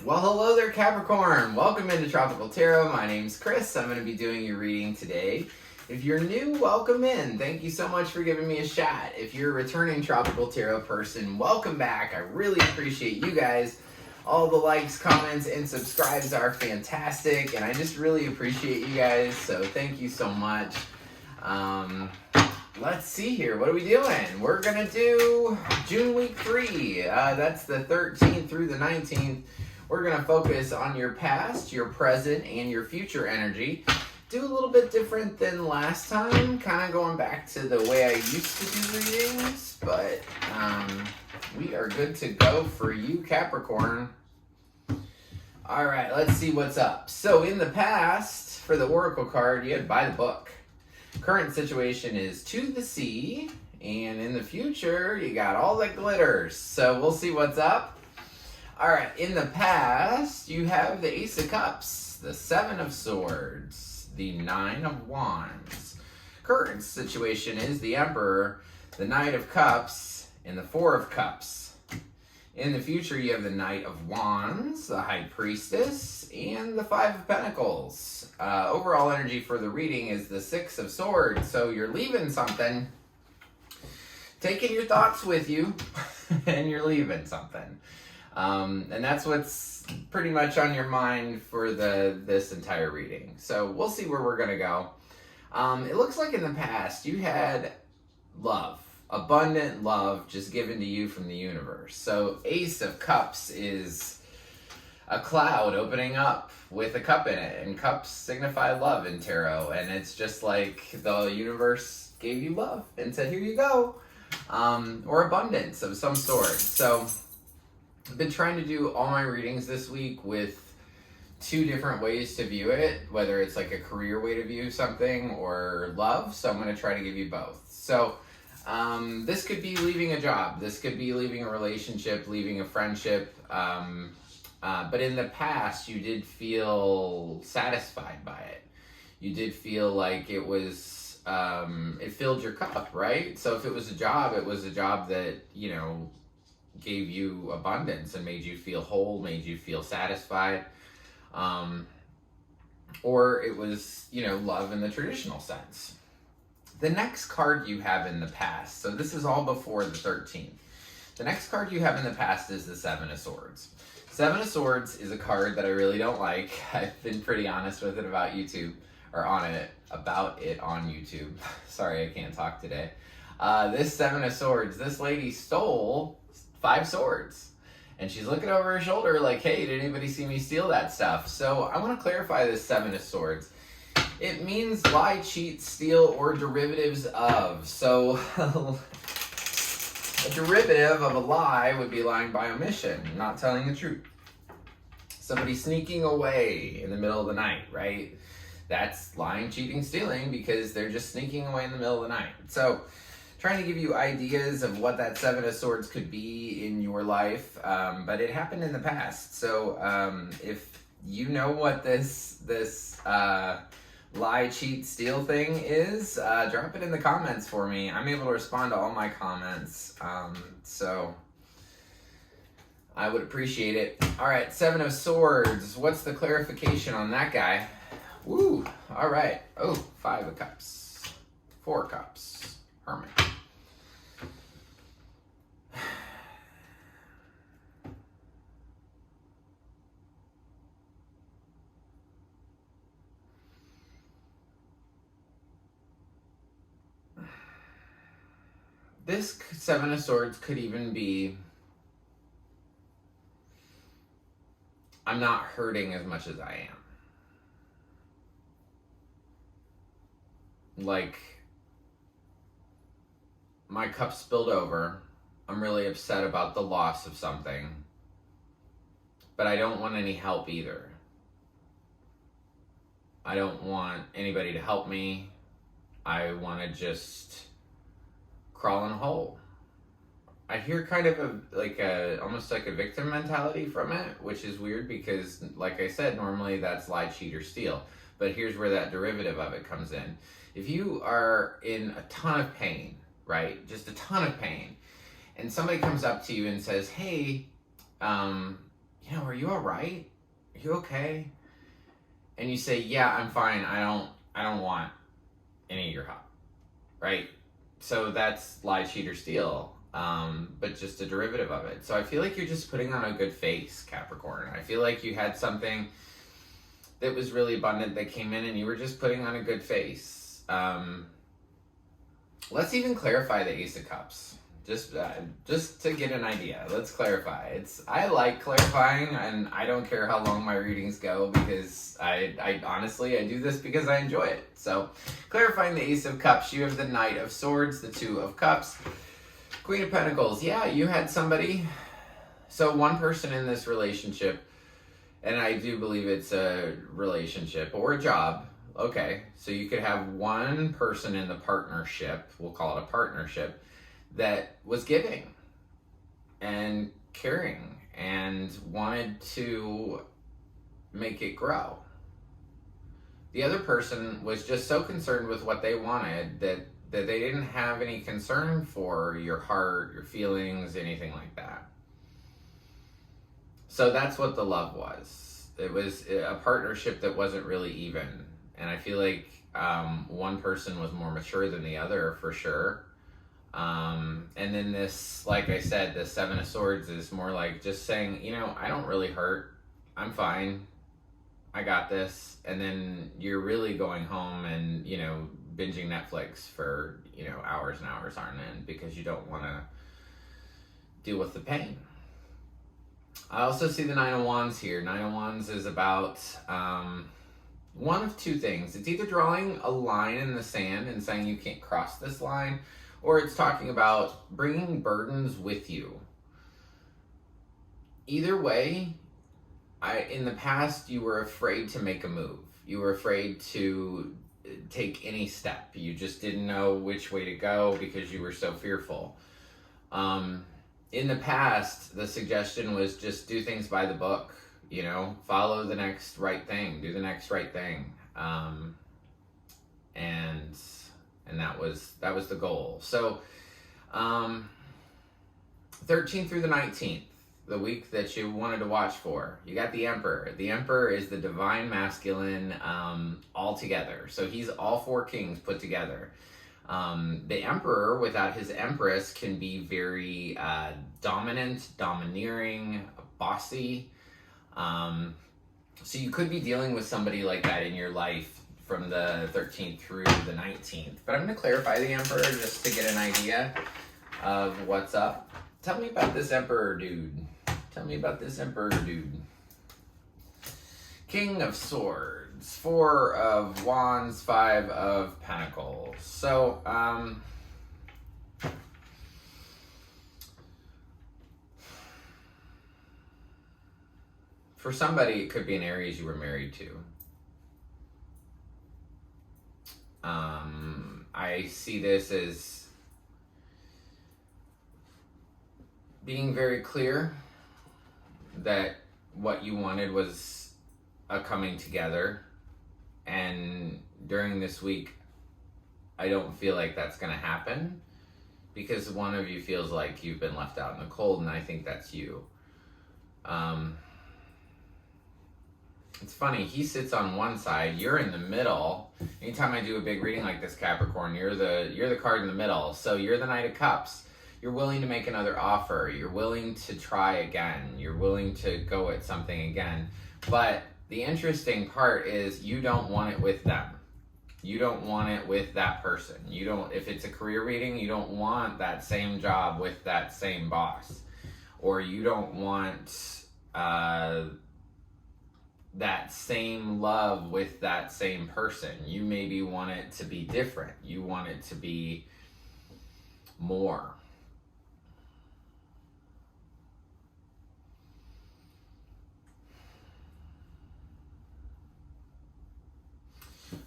Well, hello there, Capricorn. Welcome into Tropical Tarot. My name's Chris. I'm going to be doing your reading today. If you're new, welcome in. Thank you so much for giving me a shot. If you're a returning Tropical Tarot person, welcome back. I really appreciate you guys. All the likes, comments, and subscribes are fantastic, and I just really appreciate you guys, so thank you so much. Let's see here. What are we doing? We're going to do June week 3. That's the 13th through the 19th. We're going to focus on your past, your present, and your future energy. Do a little bit different than last time, kind of going back to the way I used to do readings, but we are good to go for you, Capricorn. All right, let's see what's up. So in the past, for the Oracle card, you had By the Book. Current situation is To the Sea, and in the future, you got All That Glitters. So we'll see what's up. All right, in the past, you have the Ace of Cups, the Seven of Swords, the Nine of Wands. Current situation is the Emperor, the Knight of Cups, and the Four of Cups. In the future, you have the Knight of Wands, the High Priestess, and the Five of Pentacles. Overall energy for the reading is the Six of Swords, so you're leaving something, taking your thoughts with you, and you're leaving something. And that's what's pretty much on your mind for this entire reading. So we'll see where we're going to go. It looks like in the past you had love, abundant love just given to you from the universe. So Ace of Cups is a cloud opening up with a cup in it, and cups signify love in tarot, and it's just like the universe gave you love and said, here you go, or abundance of some sort. So I've been trying to do all my readings this week with two different ways to view it, whether it's like a career way to view something or love, so I'm going to try to give you both. So this could be leaving a job, this could be leaving a relationship, leaving a friendship, but in the past you did feel satisfied by it. You did feel like it was, it filled your cup, right? So if it was a job that, you know, gave you abundance and made you feel whole, made you feel satisfied, or it was, you know, love in the traditional sense. The next card you have in the past, so this is all before the 13th. The next card you have in the past is the Seven of Swords. Seven of Swords is a card that I really don't like. I've been pretty honest with it about YouTube, or about it on YouTube. Sorry, I can't talk today. This Seven of Swords, this lady stole 5 swords, and she's looking over her shoulder like, hey, did anybody see me steal that stuff? So I want to clarify this Seven of Swords. It means lie, cheat, steal, or derivatives of. So a derivative of a lie would be lying by omission, not telling the truth. Somebody sneaking away in the middle of the night, right? That's lying, cheating, stealing, because they're just sneaking away in the middle of the night. So trying to give you ideas of what that Seven of Swords could be in your life, but it happened in the past. So if you know what this lie, cheat, steal thing is, drop it in the comments for me. I'm able to respond to all my comments, so I would appreciate it. All right, Seven of Swords. What's the clarification on that guy? Woo, all right. Oh, Five of Cups, Four of Cups, Hermit. This Seven of Swords could even be, I'm not hurting as much as I am. Like, my cup spilled over. I'm really upset about the loss of something, but I don't want any help either. I don't want anybody to help me. I want to just crawl in a hole. I hear kind of almost like a victim mentality from it, which is weird because, like I said, normally that's lie, cheat, or steal. But here's where that derivative of it comes in. If you are in a ton of pain, right, just a ton of pain, and somebody comes up to you and says, hey, are you all right? Are you okay? And you say, yeah, I'm fine. I don't want any of your help, right? So that's lie, cheat, or steal, but just a derivative of it. So I feel like you're just putting on a good face, Capricorn. I feel like you had something that was really abundant that came in and you were just putting on a good face. Let's even clarify the Ace of Cups. Just to get an idea, let's clarify. I like clarifying, and I don't care how long my readings go, because I honestly, I do this because I enjoy it. So, clarifying the Ace of Cups, you have the Knight of Swords, the Two of Cups, Queen of Pentacles. Yeah, you had somebody. So one person in this relationship, and I do believe it's a relationship or a job. Okay, so you could have one person in the partnership, we'll call it a partnership, that was giving and caring and wanted to make it grow. The other person was just so concerned with what they wanted that they didn't have any concern for your heart, your feelings, anything like that. So that's what the love was. It was a partnership that wasn't really even. And I feel like one person was more mature than the other, for sure. And then this, like I said, the Seven of Swords is more like just saying, I don't really hurt. I'm fine. I got this. And then you're really going home and, binging Netflix for, hours and hours on end because you don't want to deal with the pain. I also see the Nine of Wands here. Nine of Wands is about one of two things. It's either drawing a line in the sand and saying you can't cross this line, or it's talking about bringing burdens with you. Either way, in the past, you were afraid to make a move. You were afraid to take any step. You just didn't know which way to go because you were so fearful. In the past, the suggestion was just do things by the book, follow the next right thing, do the next right thing. And that was the goal. So, 13th through the 19th, the week that you wanted to watch for, you got the Emperor. The Emperor is the divine masculine all together. So he's all four kings put together. The Emperor, without his Empress, can be very dominant, domineering, bossy. So you could be dealing with somebody like that in your life from the 13th through the 19th. But I'm going to clarify the Emperor just to get an idea of what's up. Tell me about this Emperor dude. King of Swords, Four of Wands, Five of Pentacles. So, for somebody, it could be an Aries you were married to. I see this as being very clear that what you wanted was a coming together, and during this week I don't feel like that's going to happen because one of you feels like you've been left out in the cold, and I think that's you. It's funny, he sits on one side, you're in the middle. Anytime I do a big reading like this, Capricorn, you're the card in the middle. So you're the Knight of Cups. You're willing to make another offer. You're willing to try again. You're willing to go at something again. But the interesting part is you don't want it with them. You don't want it with that person. If it's a career reading, you don't want that same job with that same boss. Or you don't want that same love with that same person. You maybe want it to be different. You want it to be more.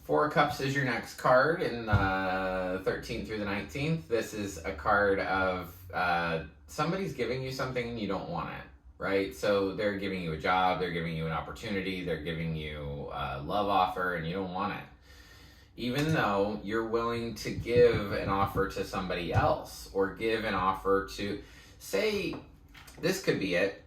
Four of Cups is your next card in the 13th through the 19th. This is a card of somebody's giving you something and you don't want it, right? So they're giving you a job, they're giving you an opportunity, they're giving you a love offer, and you don't want it. Even though you're willing to give an offer to somebody else or give an offer to, say, this could be it.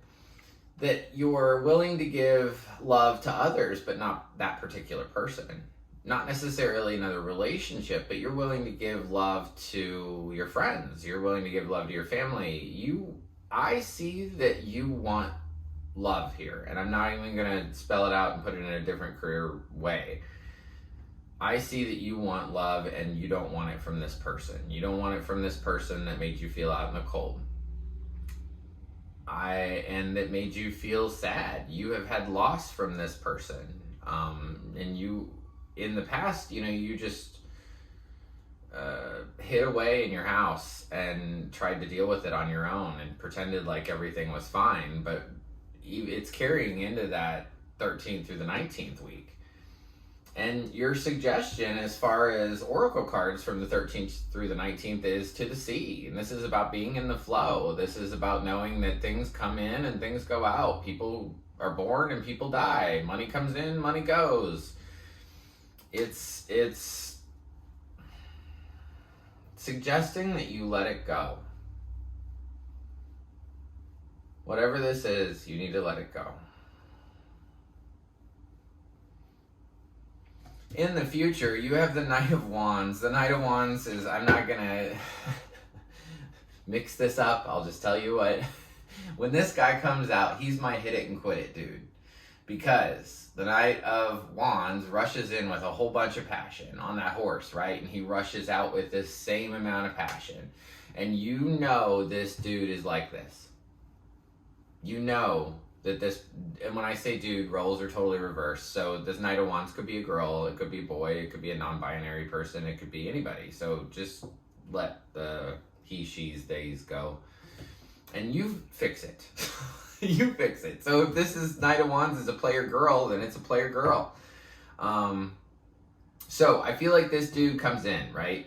that you're willing to give love to others, but not that particular person. Not necessarily another relationship, but you're willing to give love to your friends. You're willing to give love to your family. I see that you want love here, and I'm not even going to spell it out and put it in a different career way. I see that you want love, and you don't want it from this person. You don't want it from this person that made you feel out in the cold. And that made you feel sad. You have had loss from this person. And you, in the past, you just hid away in your house and tried to deal with it on your own and pretended like everything was fine. But it's carrying into that 13th through the 19th week. And your suggestion as far as oracle cards from the 13th through the 19th is to the sea. And this is about being in the flow. This is about knowing that things come in and things go out. People are born and people die. Money comes in, money goes. It's suggesting that you let it go. Whatever this is, you need to let it go. In the future, you have the Knight of Wands. The Knight of Wands is, I'm not going to mix this up. I'll just tell you what. When this guy comes out, he's my hit it and quit it dude. Because the Knight of Wands rushes in with a whole bunch of passion on that horse, right? And he rushes out with this same amount of passion. And you know this dude is like this. You know that this, and when I say dude, roles are totally reversed. So this Knight of Wands could be a girl, it could be a boy, it could be a non-binary person, it could be anybody. So just let the he, she's, theys go. And you fix it. You fix it. So if this is Knight of Wands is a player girl, then it's a player girl. So I feel like this dude comes in, right?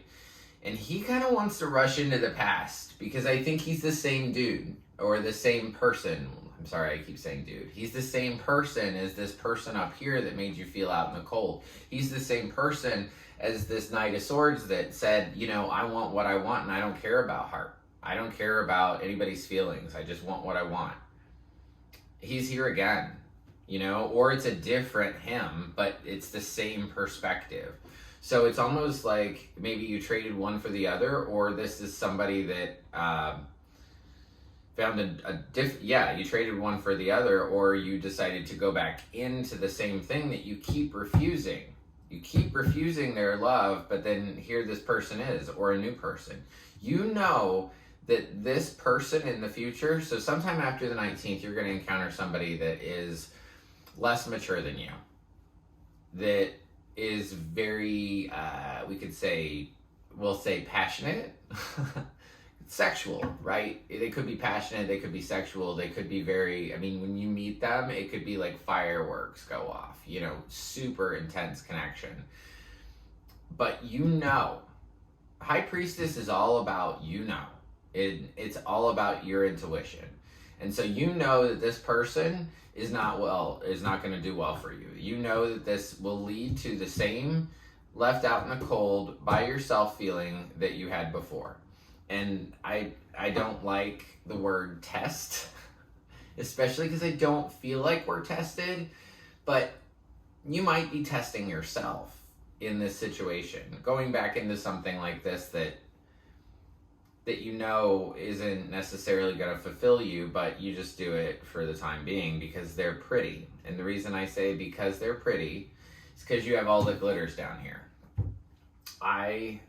And he kind of wants to rush into the past because I think he's the same dude or the same person. I'm sorry, I keep saying dude. He's the same person as this person up here that made you feel out in the cold. He's the same person as this Knight of Swords that said, I want what I want and I don't care about heart. I don't care about anybody's feelings. I just want what I want. He's here again, or it's a different him, but it's the same perspective. So it's almost like maybe you traded one for the other, or this is somebody that found you traded one for the other, or you decided to go back into the same thing that you keep refusing. You keep refusing their love, but then here this person is, or a new person. You know that this person in the future, so sometime after the 19th, you're going to encounter somebody that is less mature than you, that is very, we'll say passionate, sexual, right? They could be passionate, they could be sexual, they could be very, when you meet them, it could be like fireworks go off, super intense connection. But High Priestess is all about it's all about your intuition. And so that this person is not going to do well for you. You know that this will lead to the same left out in the cold by yourself feeling that you had before. And I don't like the word test, especially because I don't feel like we're tested, but you might be testing yourself in this situation, going back into something like this that isn't necessarily going to fulfill you, but you just do it for the time being because they're pretty. And the reason I say because they're pretty is because you have all the glitters down here. I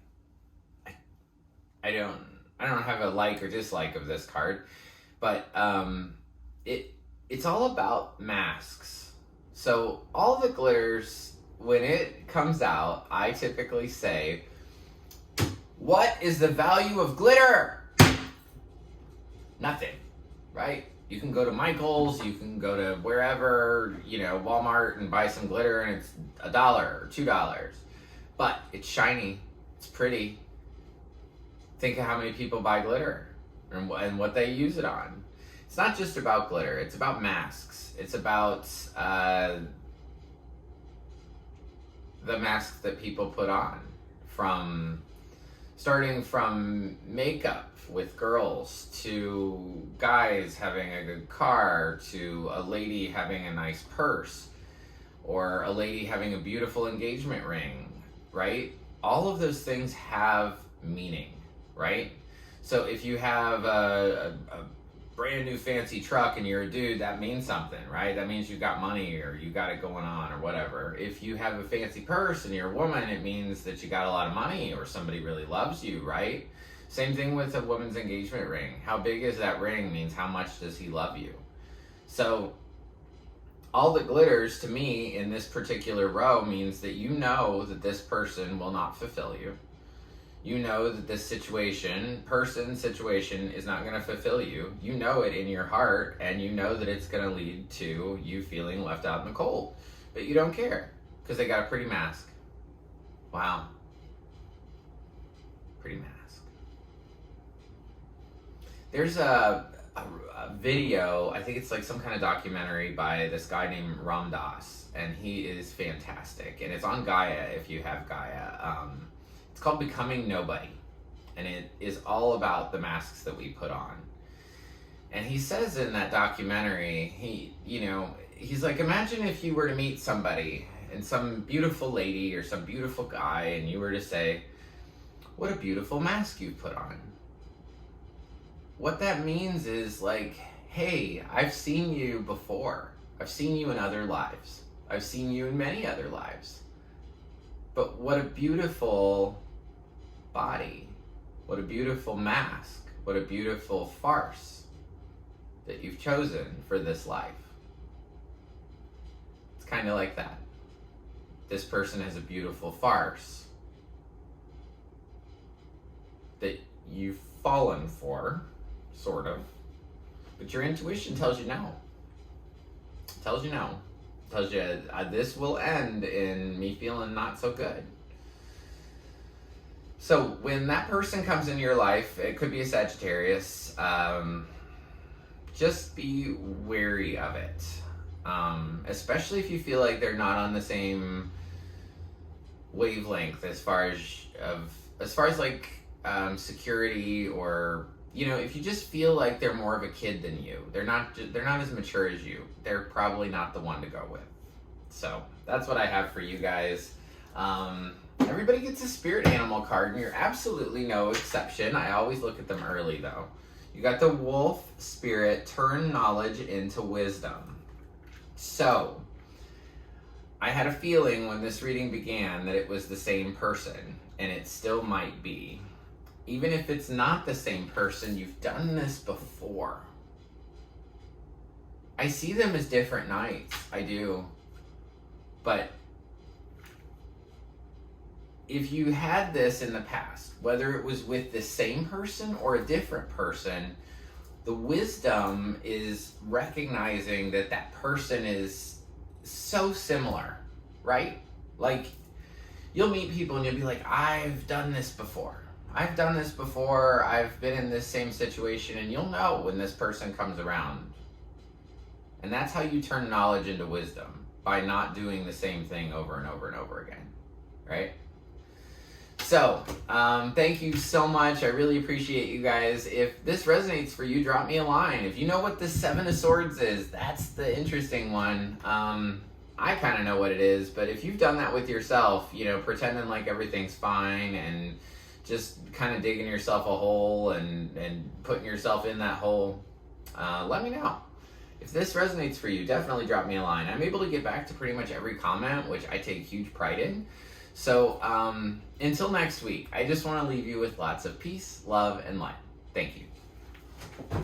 don't have a like or dislike of this card, but it's all about masks. So all the glitters, when it comes out, I typically say, what is the value of glitter? Nothing, right? You can go to Michael's, you can go to wherever, Walmart and buy some glitter and it's $1 or $2. But it's shiny, it's pretty. Think of how many people buy glitter and what they use it on. It's not just about glitter, it's about masks. It's about the masks that people put on from Starting from makeup with girls, to guys having a good car, to a lady having a nice purse, or a lady having a beautiful engagement ring, right? All of those things have meaning, right? So if you have a brand new fancy truck and you're a dude, that means something, right? That means you got money or you got it going on or whatever. If you have a fancy purse and you're a woman, it means that you got a lot of money or somebody really loves you, right? Same thing with a woman's engagement ring. How big is that ring means how much does he love you? So all that glitters to me in this particular row means that you know that this person will not fulfill you. You know that this situation is not going to fulfill you. You know it in your heart, and you know that it's going to lead to you feeling left out in the cold. But you don't care because they got a pretty mask. Wow. Pretty mask. There's a video, I think it's like some kind of documentary by this guy named Ram Dass, and he is fantastic. And it's on Gaia if you have Gaia. It's called Becoming Nobody, and it is all about the masks that we put on. And he says in that documentary, he's like, imagine if you were to meet somebody, and some beautiful lady or some beautiful guy, and you were to say, what a beautiful mask you put on. What that means is like, hey, I've seen you before. I've seen you in other lives. I've seen you in many other lives. But what a beautiful body. What a beautiful mask. What a beautiful farce that you've chosen for this life. It's kind of like that. This person has a beautiful farce that you've fallen for, sort of. But your intuition tells you no. Tells you no. Tells you this will end in me feeling not so good. So when that person comes into your life, it could be a Sagittarius, just be wary of it. Especially if you feel like they're not on the same wavelength as far as like security, or if you just feel like they're more of a kid than you, they're not as mature as you, they're probably not the one to go with. So that's what I have for you guys. Everybody gets a spirit animal card, and you're absolutely no exception. I always look at them early though. You got the wolf spirit, turn knowledge into wisdom. So I had a feeling when this reading began that it was the same person, and it still might be. Even if it's not the same person, you've done this before. I see them as different nights, I do. But if you had this in the past, whether it was with the same person or a different person, the wisdom is recognizing that that person is so similar, right? Like, you'll meet people and you'll be like, I've done this before. I've done this before. I've been in this same situation, and you'll know when this person comes around. And that's how you turn knowledge into wisdom, by not doing the same thing over and over and over again, right? So, thank you so much. I really appreciate you guys. If this resonates for you, drop me a line. If you know what the Seven of Swords is, that's the interesting one. I kind of know what it is, but if you've done that with yourself, pretending like everything's fine and just kind of digging yourself a hole and putting yourself in that hole, let me know. If this resonates for you, definitely drop me a line. I'm able to get back to pretty much every comment, which I take huge pride in. So until next week, I just want to leave you with lots of peace, love, and light. Thank you.